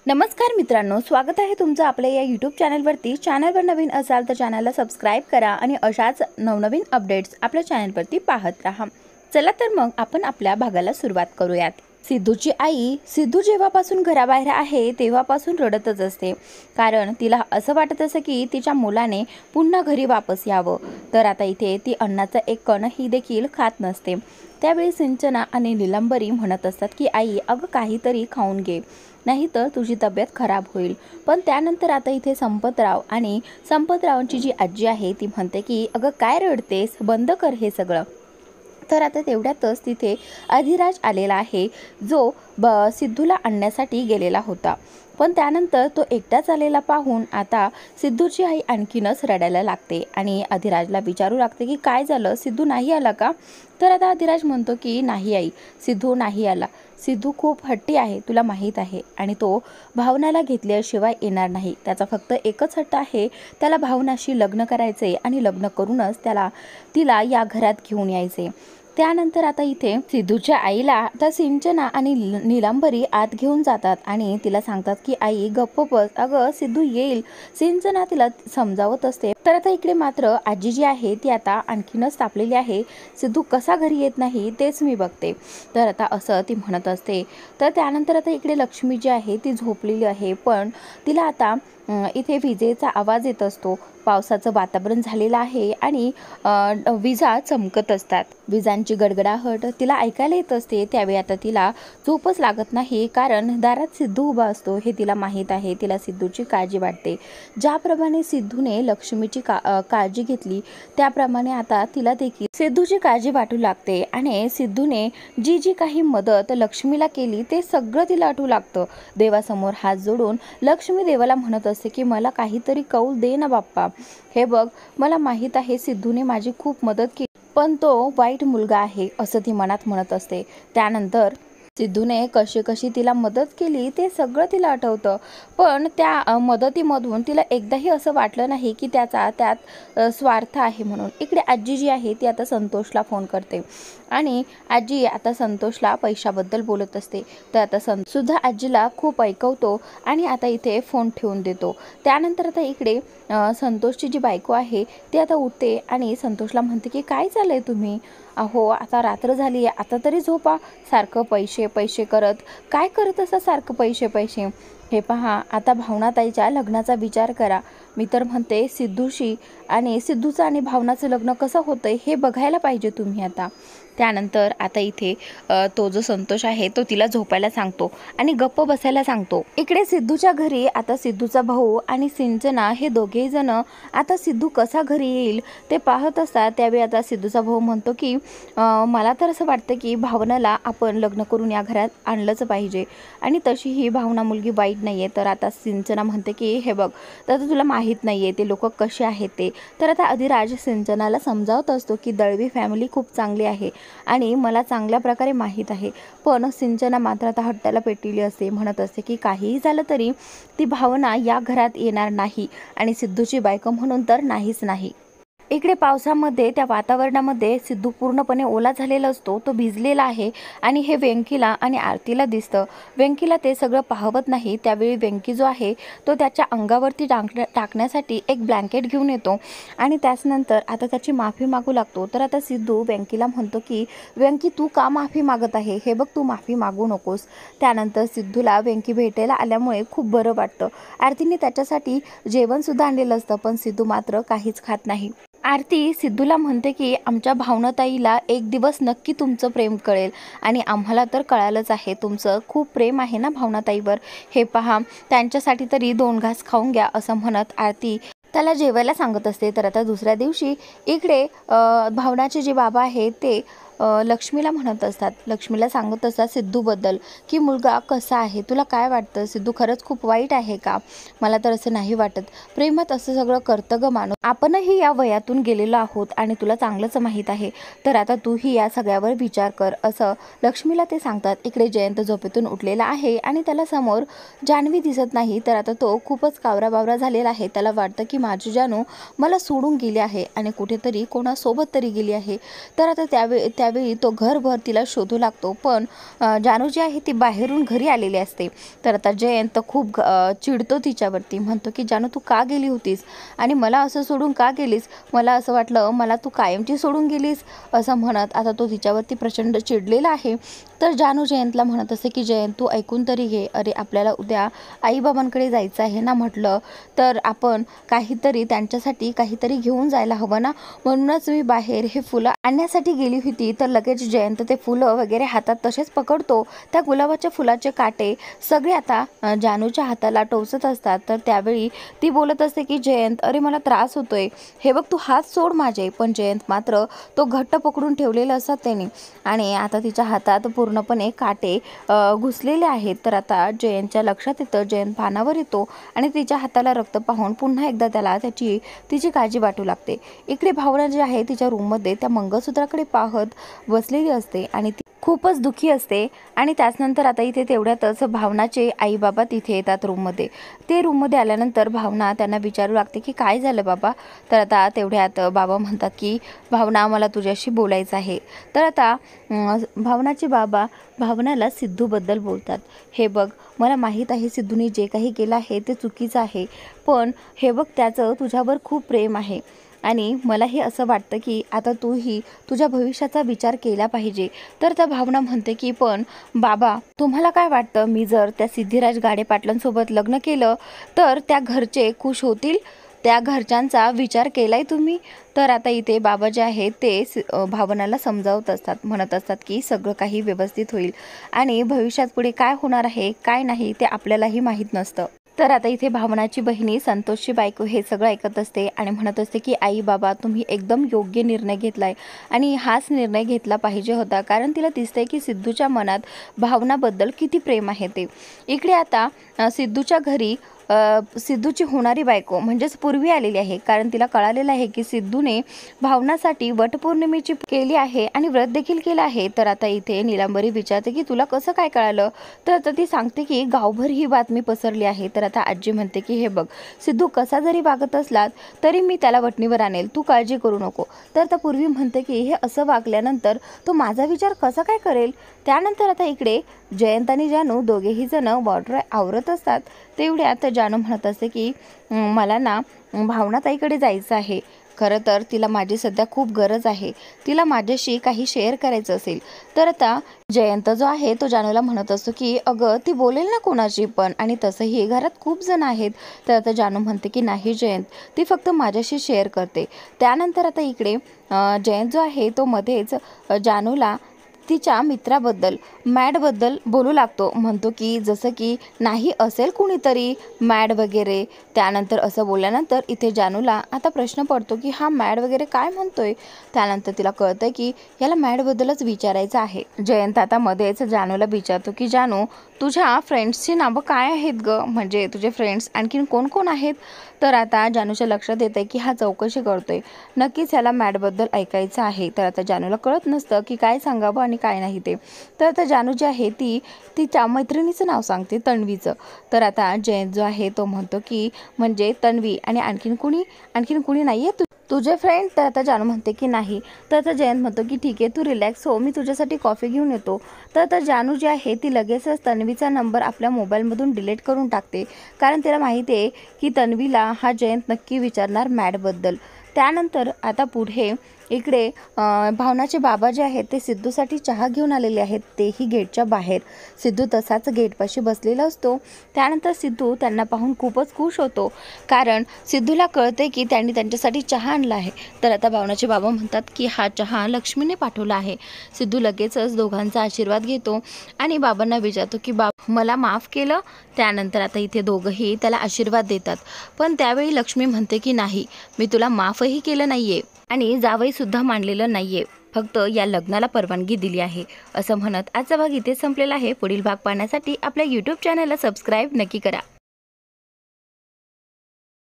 नमस्कार मित्रांनो, स्वागत आहे तुमचं आपल्या या यूट्यूब चॅनलवरती। चॅनलवर नवीन असाल तर चॅनलला सबस्क्राईब करा आणि अशाच नवनवीन अपडेट्स आपल्या चॅनलवरती पाहत राहा। चला तर मग आपण आपल्या भागाला सुरुवात करूयात। सिद्धूची आई सिद्धू जेव्हापासून घराबाहेर आहे तेव्हापासून रडतच असते, कारण तिला असं वाटत असं की तिच्या मुलाने पुन्हा घरी वापस यावं। तर आता इथे ती अन्नाचा एक कणही देखील खात नसते। त्यावेळी सिंचना आणि निलंबरी म्हणत असतात की आई अगं काहीतरी खाऊन घे, नाही तर तुझी तब्येत खराब होईल। पण त्यानंतर आता इथे संपतरावांची जी आजी आहे ती म्हणते की अगं काय रडतेस, बंद कर हे सगळं। तर आता तेवढ्यातच तिथे अधिराज आलेला आहे, जो सिद्धूला आणण्यासाठी गेलेला होता। पण त्यानंतर तो एकटाच आलेला पाहून आता सिद्धूची आई आणखीनच रडायला लागते आणि अधिराजला विचारू लागते की काय झालं, सिद्धू नाही आला का? तर आता अधिराज म्हणतो की नाही आई, सिद्धू नाही आला। सिद्धू खूप हट्टी आहे, तुला माहीत आहे, आणि तो भावनाला घेतल्याशिवाय येणार नाही। त्याचा फक्त एकच हट्ट आहे, त्याला भावनाशी लग्न करायचे आणि लग्न करूनच तिला या घरात घेऊन यायचे। त्यानंतर आता इथे सिद्धूच्या आईला आता सिंचना आणि निलंबरी आत घेऊन जातात आणि तिला सांगतात की आई गप्प बस, अगं सिद्धू येईल। सिंचना तिला समजावत असते। तर आता इकडे मात्र आजी जी आहे ती आता आणखीनच तापलेली आहे, सिद्धू कसा घरी येत नाही तेच मी बघते। तर आता असं ती म्हणत असते। तर त्यानंतर आता इकडे लक्ष्मी जी आहे ती झोपलेली आहे, पण तिला आता इथे विजेचा आवाज येत असतो। पावसाचं वातावरण झालेलं आहे आणि विजा चमकत असतात। विजांची गडगडाहट तिला ऐकायला येत असते। त्यावेळी आता तिला झोपच लागत नाही, कारण दारात सिद्धू उभा असतो हे तिला माहीत आहे। तिला सिद्धूची काळजी वाटते। ज्याप्रमाणे सिद्धूने लक्ष्मीची काळजी घेतली, त्याप्रमाणे आता तिला देखील सिद्धूची काळजी वाटू लागते आणि सिद्धूने जी जी काही मदत लक्ष्मीला केली ते सगळं तिला आठवू लागतं। देवासमोर हात जोडून लक्ष्मी देवाला म्हणत असते की मला काहीतरी कौल दे ना बाप्पा। हे बघ, मला माहीत आहे सिद्धूने माझी खूप मदत केली, पण तो वाईट मुलगा आहे असं ती मनात म्हणत असते। त्यानंतर सिद्धूने कशी तिला मदत केली ते सगळं तिला आठवतं, पण त्या मदतीमधून तिला एकदाही असं वाटलं नाही की त्यात स्वार्थ आहे म्हणून। इकडे आजी जी आहे ती आता संतोषला फोन करते आणि आजी आता संतोषला पैशाबद्दल बोलत असते। तर आता सुद्धा आजीला खूप ऐकवतो आणि आता इथे फोन ठेवून देतो। त्यानंतर आता इकडे संतोषची जी बायको आहे ती आता उठते आणि संतोषला म्हणते की काय चाललंय तुम्ही, अहो आता रात्र झाली आहे, आता तरी झोपा, सारखं पैसे पैसे करत काय करत असं सारखं पैसे पैसे। हे पहा, आता भावनाताईच्या लग्नाचा विचार करा। मी तर म्हणते सिद्धूशी आणि सिद्धूचं आणि भावनाचं लग्न कसं होतंय हे बघायला पाहिजे तुम्ही आता। त्यानंतर आता इथे तो जो संतोष आहे तो तिला झोपायला सांगतो आणि गप्प बसायला सांगतो। इकडे सिद्धूच्या घरी आता सिद्धूचा भाऊ आणि सिंचना हे दोघेही जण आता सिद्धू कसा घरी येईल ते पाहत असतात। त्यावेळी आता सिद्धूचा भाऊ म्हणतो की मला तर असं वाटतं की भावनाला आपण लग्न करून या घरात आणलंच पाहिजे, आणि तशी ही भावना मुलगी वाईट नाही आहे। तर आता सिंचना म्हणते की हे बघ, तर तुला माहीत नाही आहे ते लोक कसे आहेत ते। तर आता अधिराज सिंचनाला समजावत असतो की दळवी फॅमिली खूप चांगली आहे आणि मला चांगल्या प्रकारे माहीत आहे। पण सिंचना मात्र आता हट्टाला पेटलेली असते, म्हणत असते की काहीही झालं तरी ती भावना या घरात येणार नाही, आणि सिद्धूची बायको म्हणून तर नाहीच नाही। इकडे पावसामध्ये त्या वातावरणामध्ये सिद्धू पूर्णपणे ओला झालेला असतो, तो भिजलेला आहे आणि हे वेंकीला आणि आरतीला दिसतं। वेंकीला ते सगळं पाहवत नाही। त्यावेळी वेंकी जो आहे तो त्याच्या अंगावरती टाकण्यासाठी एक ब्लँकेट घेऊन येतो आणि त्याचनंतर आता त्याची माफी मागू लागतो। तर आता सिद्धू वेंकीला म्हणतो की वेंकी तू का माफी मागत आहे, हे बघ तू माफी मागू नकोस। त्यानंतर सिद्धूला वेंकी भेटायला आल्यामुळे खूप बरं वाटतं। आरतीने त्याच्यासाठी जेवणसुद्धा आणलेलं असतं, पण सिद्धू मात्र काहीच खात नाही। आरती सिद्धूला म्हणते की आमच्या भावनाताईला एक दिवस नक्की तुमचं प्रेम कळेल, आणि आम्हाला तर कळालंच आहे तुमचं खूप प्रेम आहे ना भावनाताईवर। हे पहा, त्यांच्यासाठी तरी 2 घास खाऊन घ्या असं म्हणत आरती त्याला जेवायला सांगत असते। तर आता दुसऱ्या दिवशी इकडे भावनाचे जे बाबा आहेत ते लक्ष्मीला म्हणत असतात, लक्ष्मीला सांगत असतात सिद्धूबद्दल की मुलगा कसा आहे, तुला काय वाटतं, सिद्धू खरंच खूप वाईट आहे का? मला तर असं नाही वाटत, प्रेमात असं सगळं करतं ग माणूस, आपणही या वयातून गेलेलो आहोत आणि तुला चांगलंच माहीत आहे। तर आता तूही या सगळ्यावर विचार कर असं लक्ष्मीला ते सांगतात। इकडे जयंत झोपेतून उठलेला आहे आणि त्याला समोर जान्हवी दिसत नाही। तर आता तो खूपच कावरा बावरा झालेला आहे। त्याला वाटतं की माझी जानू मला सोडून गेली आहे आणि कुठेतरी कोणासोबत तरी गेली आहे। तर आता त्यावेळी तो घरभर तिला शोधू लागतो, पण जानू जी आहे ती बाहेरून घरी आलेली असते। तर आता जयंत खूप चिडतो तिच्यावरती, म्हणतो की जानू तू का गेली होतीस आणि मला असं सोडून का गेलीस, मला असं वाटलं मला तू कायमची सोडून गेलीस, असं म्हणत आता तो तिच्यावरती प्रचंड चिडलेला आहे। तर जानू जयंतला म्हणत असते की जयंत तू ऐकून तरी घे, अरे आपल्याला उद्या आईबाबांकडे जायचं आहे ना, म्हटलं तर आपण काहीतरी त्यांच्यासाठी काहीतरी घेऊन जायला हवं ना, म्हणूनच मी बाहेर हे फुलं आणण्यासाठी गेली होती। तर लगेच जयंत ते फुलं वगैरे हातात तसेच पकडतो, त्या गुलाबाच्या फुलाचे काटे सगळे आता जानूच्या हाताला टोचत असतात। तर त्यावेळी ती बोलत असते की जयंत अरे मला त्रास होतोय, हे बघ तू हात सोड माझे, पण जयंत मात्र तो घट्ट पकडून ठेवलेला असतात त्याने, आणि आता तिच्या हातात पूर्णपणे काटे घुसलेले आहेत। तर आता जयंतच्या लक्षात येतं, जयंत भानावर येतो आणि तिच्या हाताला रक्त पाहून पुन्हा एकदा त्याला तिची काळजी वाटू लागते। इकडे भावना जी आहे तिच्या रूममध्ये त्या मंगळसूत्राकडे पाहत बसलेली असते आणि ती खूपच दुःखी असते। आणि त्याचनंतर आता इथे तेवढ्यातच भावनाचे आई बाबा तिथे येतात रूममध्ये। ते रूममध्ये आल्यानंतर भावना त्यांना विचारू लागते की काय झालं बाबा। तर आता तेवढ्यात बाबा म्हणतात की भावना मला तुझ्याशी बोलायचं आहे। तर आता भावनाचे बाबा भावनाला सिद्धूबद्दल बोलतात, हे बघ मला माहीत आहे सिद्धूने जे काही केलं आहे ते चुकीचं आहे, पण हे बघ त्याचं तुझ्यावर खूप प्रेम आहे आणि मला हे असं वाटतं की आता तूही तुझ्या भविष्याचा विचार केला पाहिजे। तर त्या भावना म्हणते की पण बाबा तुम्हाला काय वाटतं, मी जर त्या सिद्धिराज गाडे पाटलांसोबत लग्न केलं तर त्या घरचे खुश होतील, त्या घरच्यांचा विचार केलाय तुम्ही? तर आता इथे बाबा जे आहेत ते भावनाला समजावत असतात, म्हणत असतात की सगळं काही व्यवस्थित होईल आणि भविष्यात पुढे काय होणार आहे काय नाही ते आपल्यालाही माहीत नसतं। तर आता इथे भावनाची बहिणी संतोषची बायको हे सगळं ऐकत असते आणि म्हणत असते की आई बाबा तुम्ही एकदम योग्य निर्णय घेतलाय आणि हाच निर्णय घेतला पाहिजे होता, कारण तिला दिसतंय की सिद्धूच्या मनात भावनाबद्दल किती प्रेम आहे ते। इकडे आता सिद्धूच्या घरी सिद्धूची होणारी बायको म्हणजेच पूर्वी आलेली आहे, कारण तिला कळालेलं आहे की सिद्धूने भावनासाठी वटपौर्णिमेची केली आहे आणि व्रत देखील केलं आहे। तर आता इथे नीलांबरी विचारते की तुला कसं काय कळालं, तर आता ती सांगते की गावभर ही बातमी पसरली आहे। तर आता आजी म्हणते की हे बघ सिद्धू कसा जरी वागत असला तरी मी त्याला वटणीवर आणेल, तू काळजी करू नको। तर आता पूर्वी म्हणते की हे असं वागल्यानंतर तो माझा विचार कसा काय करेल। त्यानंतर आता इकडे जयंत आणि जानू दोघेही जण बॉर्डर आवरत असतात। तेवढ्यात जानू म्हणत असते की मला ना भावनाताईकडे जायचं आहे, खरं तर तिला माझी सध्या खूप गरज आहे, तिला माझ्याशी काही शेअर करायचं असेल। तर आता जयंत जो आहे तो जानूला म्हणत असतो की अगं ती बोलेल ना कोणाची पण, आणि तसंही घरात खूप जण आहेत। तर आता जानू म्हणते की नाही जयंत ती फक्त माझ्याशी शेअर करते। त्यानंतर आता इकडे जयंत जो आहे तो मध्येच जानूला तिच्या मित्राबद्दल मॅडबद्दल बोलू लागतो, म्हणतो की जसं की नाही असेल कुणीतरी मॅड वगैरे। त्यानंतर असं बोलल्यानंतर इथे जानूला आता प्रश्न पडतो की हा मॅड वगैरे काय म्हणतोय। त्यानंतर तिला कळतं की याला मॅडबद्दलच विचारायचं आहे। जयंत आता मध्येच जानूला विचारतो की जानू तुझ्या फ्रेंड्सची नावं काय आहेत ग, म्हणजे तुझे फ्रेंड्स आणखीन कोण कोण आहेत। तर आता जानूच्या लक्षात येते की हा चौकशी करतोय, नक्कीच याला मॅडबद्दल ऐकायचं आहे। तर आता जानूला कळत नसतं की काय सांगावं आणि काय नाही ते। तर आता जानू जी आहे ती तिच्या मैत्रिणीचं नाव सांगते, तन्वीचं। तर आता जयंत जो आहे तो म्हणतो की म्हणजे तन्वी आणि आणखीन कुणी नाही आहे तुझे फ्रेंड। तर आता जानू म्हणते की नाही। तर आता जयंत म्हणतो की ठीक आहे तू रिलॅक्स हो, मी तुझ्यासाठी कॉफी घेऊन येतो। तर आता जानू जी आहे ती लगेचच तन्वीचा नंबर आपल्या मोबाईलमधून डिलीट करून टाकते, कारण तिला माहिती आहे की तन्वीला हा जयंत नक्की विचारणार मॅडबद्दल। त्यानंतर आता पुढे इकडे भावनाचे बाबा जे आहेत ते सिद्धूसाठी चहा घेऊन आलेले आहेत, तेही गेटच्या बाहेर। सिद्धू तसाच गेटपाशी बसलेला असतो। त्यानंतर सिद्धू त्यांना पाहून खूपच खुश होतो, कारण सिद्धूला कळते की त्यांनी त्यांच्यासाठी चहा आणला आहे। तर आता भावनाचे बाबा म्हणतात की हा चहा लक्ष्मीने पाठवला आहे। सिद्धू लगेचच दोघांचा आशीर्वाद घेतो आणि बाबांना विचारतो की बाबा मला माफ केलं। त्यानंतर आता इथे दोघंही त्याला आशीर्वाद देतात, पण त्यावेळी लक्ष्मी म्हणते की नाही मी तुला माफही केलं नाहीये आणि जावई सुद्धा मानलेलं नाहीये, फक्त या लग्नाला परवानगी दिली आहे, असं म्हणत आजचा भाग इथे संपलेला आहे। पुढील भाग पाहण्यासाठी आपल्या YouTube चॅनलला सबस्क्राईब नक्की करा।